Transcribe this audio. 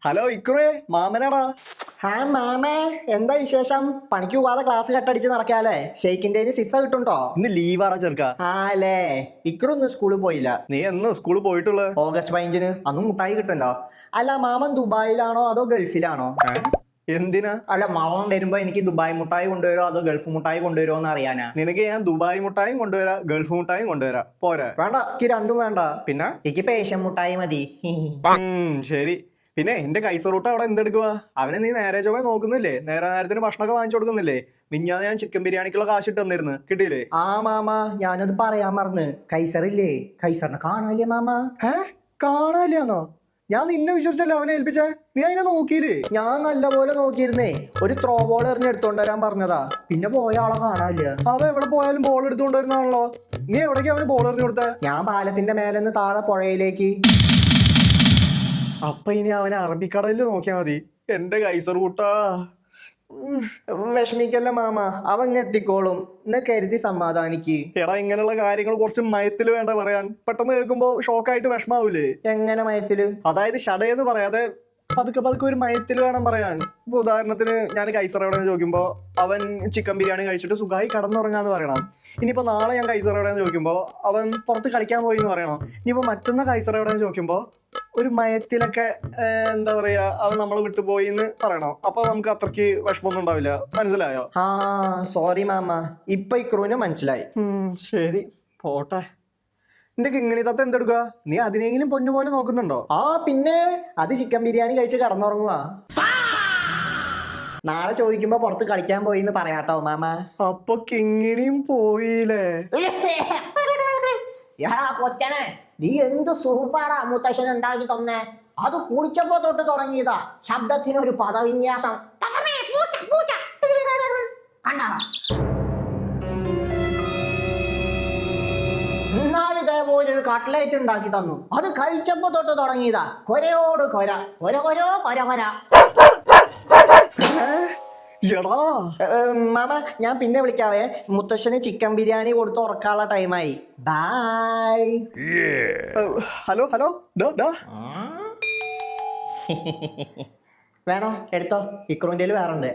Hello ഇക്കുറേ, മാമനാടാ. മാമേ, എന്താ വിശേഷം? പണിക്ക് പോവാതെ ക്ലാസ് കട്ടടിച്ച് നടക്കാല്ലേ? ഷെയ്ക്കിന്റെ സിസ കിട്ടുണ്ടോ? ഇന്ന് ലീവാടാ ചെറുക്ക. അല്ലേ, ഇക്കുറൊന്നും സ്കൂളിൽ പോയില്ല. നീ എന്ന് സ്കൂളിൽ പോയിട്ടുള്ളത്? ഓഗസ്റ്റ് 15 അന്നും മുട്ടായി കിട്ടല്ലോ. അല്ല, മാമൻ ദുബായിലാണോ അതോ ഗൾഫിലാണോ? എന്തിനാ? അല്ല, മാമൻ വരുമ്പോ എനിക്ക് ദുബായ് മുട്ടായി കൊണ്ടുവരോ അതോ ഗൾഫ് മുട്ടായി കൊണ്ടുവരുമോ എന്ന് അറിയാനാ. നിനക്ക് ഞാൻ ദുബായ് മുട്ടായും കൊണ്ടുവരാ, ഗൾഫ് മുട്ടായും കൊണ്ടുവരാ. പോരാ? വേണ്ട, എനിക്ക് രണ്ടും വേണ്ട. പിന്നെ എനിക്ക് പേഷ്യൻ മുട്ടായി മതി. ശരി. പിന്നെ എന്റെ കൈസറൂട്ട് അവിടെ എന്തെടുക്കുക? അവനെ നീ നേരെ ചൊവ്വേ നോക്കുന്നില്ലേ? നേരത്തിന് ഭക്ഷണമൊക്കെ വാങ്ങിച്ചു കൊടുക്കുന്നില്ലേ? മിഞ്ഞാന്ന് ഞാൻ ചിക്കൻ ബിരിയാണിക്കുള്ള കാശ് ഇട്ട് തന്നിരുന്നു, കിട്ടിയില്ലേ? മാമ, ഞാനത് പറയാൻ മറന്ന്. കൈസറില്ലേ, കൈസറിനെ കാണാല്ലേ മാമ? കാണാനില്ലാന്നോ? ഞാൻ നിന്നെ വിശ്വസിച്ചല്ലോ അവനെ ഏൽപ്പിച്ചേ. നീ അതിനെ നോക്കിയില്ലേ? ഞാൻ നല്ലപോലെ നോക്കിയിരുന്നേ. ഒരു ത്രോ ബോൾ എറിഞ്ഞ് എടുത്തോണ്ട് വരാൻ പറഞ്ഞതാ, പിന്നെ പോയ ആളെ കാണാനില്ല. അവൻ എവിടെ പോയാലും ബോൾ എടുത്തുകൊണ്ട് വരുന്നതാണല്ലോ. നീ എവിടേക്കാ അവന് ബോൾ എറിഞ്ഞു കൊടുത്തേ? ഞാൻ പാലത്തിന്റെ മേലെന്ന് താഴെ പുഴയിലേക്ക്. അപ്പൊ ഇനി അവനെ അറബിക്കടലിൽ നോക്കിയാ മതി. എന്റെ കൈസർ കൂട്ടാ. വിഷമിക്കല്ല മാമ, അവൻ എത്തിക്കോളും എന്ന് കരുതി സമാധാനിക്ക്. എടാ, ഇങ്ങനെയുള്ള കാര്യങ്ങൾ കുറച്ച് മയത്തിൽ വേണ്ട പറയാൻ. പെട്ടെന്ന് കേൾക്കുമ്പോ ഷോക്കായിട്ട് വിഷമാവൂലേ? എങ്ങനെ മയത്തില്? അതായത് ഷടയെന്ന് പറയാതെ പതുക്കെ പതുക്കെ ഒരു മയത്തിൽ വേണം പറയാൻ. ഇപ്പൊ ഉദാഹരണത്തിന് ഞാൻ കൈസർ എവിടെയെന്ന് ചോദിക്കുമ്പോ അവൻ ചിക്കൻ ബിരിയാണി കഴിച്ചിട്ട് സുഖമായി കടന്നുറങ്ങാന്ന് പറയണം. ഇനിയിപ്പോ നാളെ ഞാൻ കൈസർ എവിടെയെന്ന് ചോദിക്കുമ്പോ അവൻ പുറത്ത് കളിക്കാൻ പോയി എന്ന് പറയണം. ഇനിയിപ്പോ മറ്റന്നാ കൈസർ എവിടെയെന്ന് ചോദിക്കുമ്പോ ഒരു മയത്തിലൊക്കെ എന്താ പറയാ, അവൻ നമ്മളെ വിട്ടുപോയി എന്ന് പറയണം. അപ്പൊ നമുക്ക് അത്രയ്ക്ക് വിഷമമൊന്നും ഉണ്ടാവില്ല. മനസ്സിലായോ? സോറി മാമ, ഇപ്പൊ ഇക്രൂന് മനസ്സിലായി. ശരി, പോട്ടെ. നിന്റെ കിങ്ങിണി തത്ത എന്തെടുക്കുക? നീ അതിനെങ്കിലും പൊന്നുപോലെ നോക്കുന്നുണ്ടോ? പിന്നെ അത് ചിക്കൻ ബിരിയാണി കഴിച്ച് കടന്നുറങ്ങുക. നാളെ ചോദിക്കുമ്പോ പുറത്ത് കളിക്കാൻ പോയി എന്ന് പറയാട്ടോ മാമ. അപ്പൊ കിങ്ങിണിയും പോയില്ലേ? കൊച്ചനെ, നീ എന്ത് സൂപ്പാടാ മുത്തശ്ശൻ ഉണ്ടാക്കി തന്നേ. അത് കുളിച്ചപ്പോ തൊട്ട് തുടങ്ങിയതാ ശബ്ദത്തിനൊരു പദവിന്യാസം. ഇതേപോലെ ഒരു കട്ട്ലേറ്റ് ഉണ്ടാക്കി തന്നു. അത് കഴിച്ചപ്പോ തൊട്ട് തുടങ്ങിയതാ കൊരയോട് കൊര, കൊര കൊരോ കൊര കൊര. മാമ, ഞാൻ പിന്നെ വിളിക്കാവേ. മുത്തശ്ശന് ചിക്കൻ ബിരിയാണി കൊടുത്ത് ഉറക്കാനുള്ള ടൈമായി. ബൈ. Hello hello. വേണോ? എടുത്തോ, ഇക്രൂൻ്റെ വേറുണ്ട്.